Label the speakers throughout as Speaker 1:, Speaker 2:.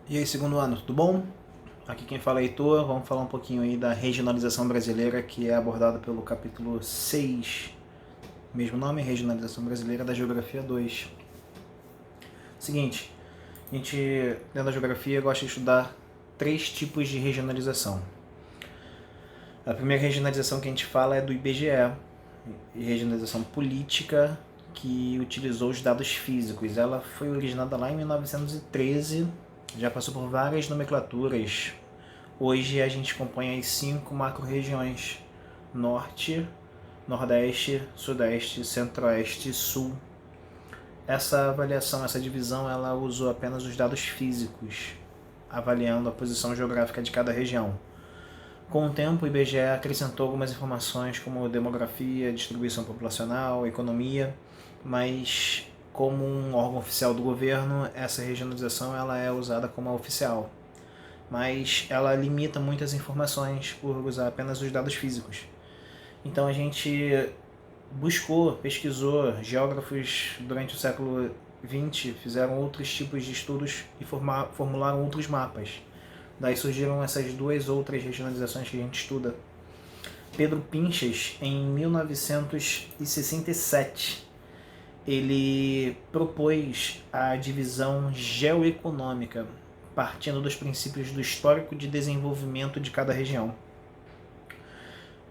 Speaker 1: E aí, segundo ano, tudo bom? Aqui quem fala é Heitor, vamos falar um pouquinho aí da regionalização brasileira, que é abordada pelo capítulo 6, mesmo nome, Regionalização Brasileira, da Geografia 2. Seguinte, a gente, dentro da geografia, gosta de estudar três tipos de regionalização. A primeira regionalização que a gente fala é do IBGE, regionalização política, que utilizou os dados físicos. Ela foi originada lá em 1913, já passou por várias nomenclaturas. Hoje a gente compõe as 5 macro-regiões: Norte, Nordeste, Sudeste, Centro-Oeste e Sul. Essa avaliação, essa divisão, ela usou apenas os dados físicos, avaliando a posição geográfica de cada região. Com o tempo, o IBGE acrescentou algumas informações como demografia, distribuição populacional, economia, mas como um órgão oficial do governo, essa regionalização ela é usada como oficial. Mas ela limita muitas informações por usar apenas os dados físicos. Então a gente buscou, pesquisou, geógrafos durante o século XX fizeram outros tipos de estudos e formularam outros mapas. Daí surgiram essas duas outras regionalizações que a gente estuda. Pedro Pinchas, em 1967, ele propôs a divisão geoeconômica, partindo dos princípios do histórico de desenvolvimento de cada região.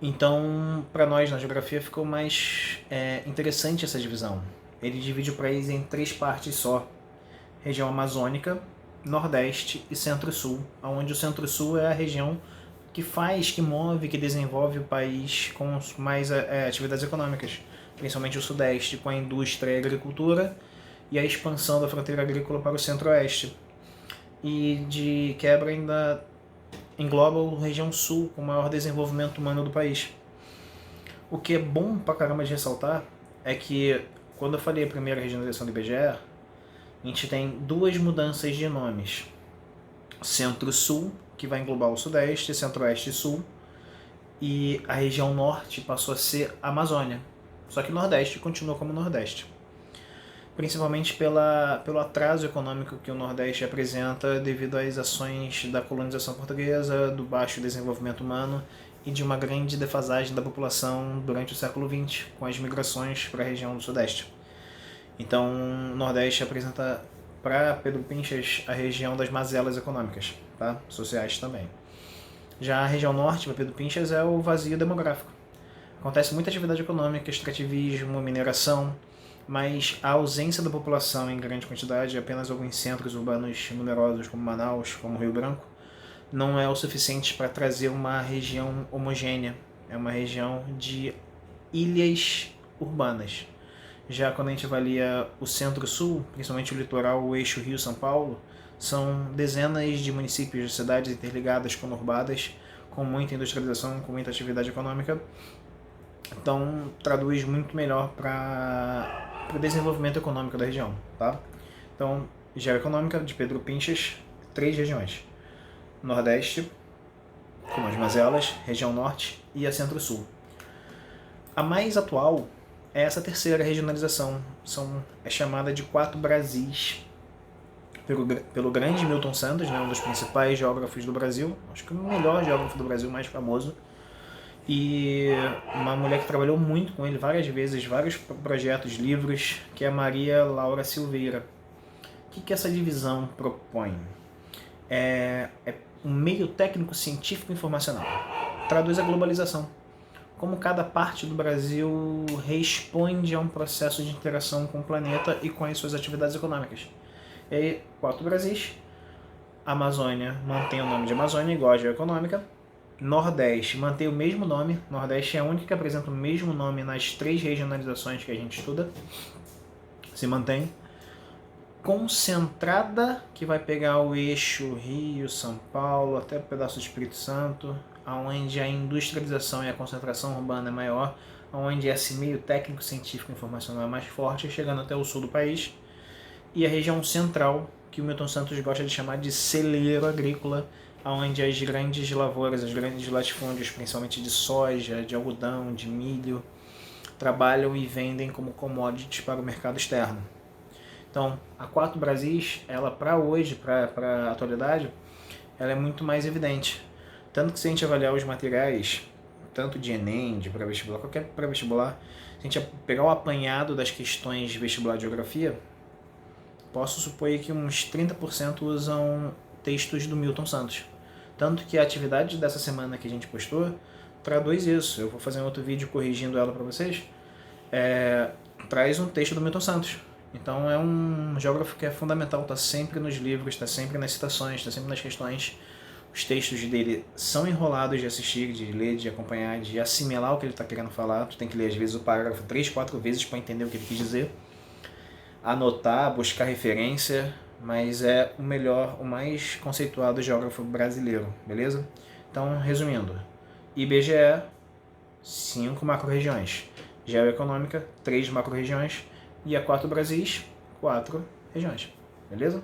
Speaker 1: Então, para nós na geografia ficou mais interessante essa divisão. Ele divide o país em 3 partes só: região amazônica, Nordeste e Centro-Sul, onde o Centro-Sul é a região que faz, que move, que desenvolve o país com mais atividades econômicas, principalmente o Sudeste, com a indústria e a agricultura, e a expansão da fronteira agrícola para o Centro-Oeste. E de quebra ainda engloba a região Sul, com o maior desenvolvimento humano do país. O que é bom pra caramba de ressaltar é que, quando eu falei a primeira regionalização do IBGE, a gente tem 2 mudanças de nomes: Centro-Sul, que vai englobar o Sudeste, Centro-Oeste e Sul, e a região Norte passou a ser Amazônia, só que Nordeste continua como Nordeste. Principalmente pelo atraso econômico que o Nordeste apresenta devido às ações da colonização portuguesa, do baixo desenvolvimento humano e de uma grande defasagem da população durante o século XX, com as migrações para a região do Sudeste. Então, o Nordeste apresenta, para Pedro Pinchas, a região das mazelas econômicas, tá? Sociais também. Já a região Norte, para Pedro Pinchas, é o vazio demográfico. Acontece muita atividade econômica, extrativismo, mineração, mas a ausência da população em grande quantidade, apenas alguns centros urbanos numerosos como Manaus, como Rio Branco, não é o suficiente para trazer uma região homogênea. É uma região de ilhas urbanas. Já quando a gente avalia o Centro-Sul, principalmente o litoral, o eixo Rio-São Paulo, são dezenas de municípios de cidades interligadas, conurbadas, com muita industrialização, com muita atividade econômica. Então, traduz muito melhor para o desenvolvimento econômico da região, tá? Então, geoeconômica de Pedro Pinchas, 3 regiões: Nordeste, como as mazelas, região Norte e a Centro-Sul. A mais atual é essa terceira regionalização, é chamada de 4 Brasis, pelo grande Milton Santos, né, um dos principais geógrafos do Brasil, acho que o melhor geógrafo do Brasil, mais famoso, e uma mulher que trabalhou muito com ele várias vezes, vários projetos, livros, que é a Maria Laura Silveira. O que essa divisão propõe? É um meio técnico científico informacional. Traduz a globalização. Como cada parte do Brasil responde a um processo de interação com o planeta e com as suas atividades econômicas. E aí, 4 Brasis. Amazônia mantém o nome de Amazônia, igual a geoeconômica. Nordeste mantém o mesmo nome. Nordeste é a única que apresenta o mesmo nome nas 3 regionalizações que a gente estuda. Se mantém. Concentrada, que vai pegar o eixo Rio, São Paulo, até o pedaço do Espírito Santo, onde a industrialização e a concentração urbana é maior, onde esse meio técnico, científico e informacional é mais forte, chegando até o sul do país. E a região central, que o Milton Santos gosta de chamar de celeiro agrícola, onde as grandes lavouras, as grandes latifúndios, principalmente de soja, de algodão, de milho, trabalham e vendem como commodities para o mercado externo. Então, a 4 Brasis, ela para hoje, para a atualidade, ela é muito mais evidente. Tanto que se a gente avaliar os materiais, tanto de Enem, de pré-vestibular, qualquer pré-vestibular, se a gente pegar o apanhado das questões de vestibular de geografia, posso supor que uns 30% usam textos do Milton Santos. Tanto que a atividade dessa semana que a gente postou traduz isso. Eu vou fazer um outro vídeo corrigindo ela para vocês. Traz um texto do Milton Santos. Então é um geógrafo que é fundamental, está sempre nos livros, está sempre nas citações, está sempre nas questões. Os textos dele são enrolados de assistir, de ler, de acompanhar, de assimilar o que ele está querendo falar. Tu tem que ler às vezes o parágrafo 3, 4 vezes para entender o que ele quis dizer. Anotar, buscar referência, mas é o melhor, o mais conceituado geógrafo brasileiro, beleza? Então, resumindo, IBGE, 5 macro-regiões. Geoeconômica, 3 macro-regiões. E a 4 Brasis, 4 regiões, beleza?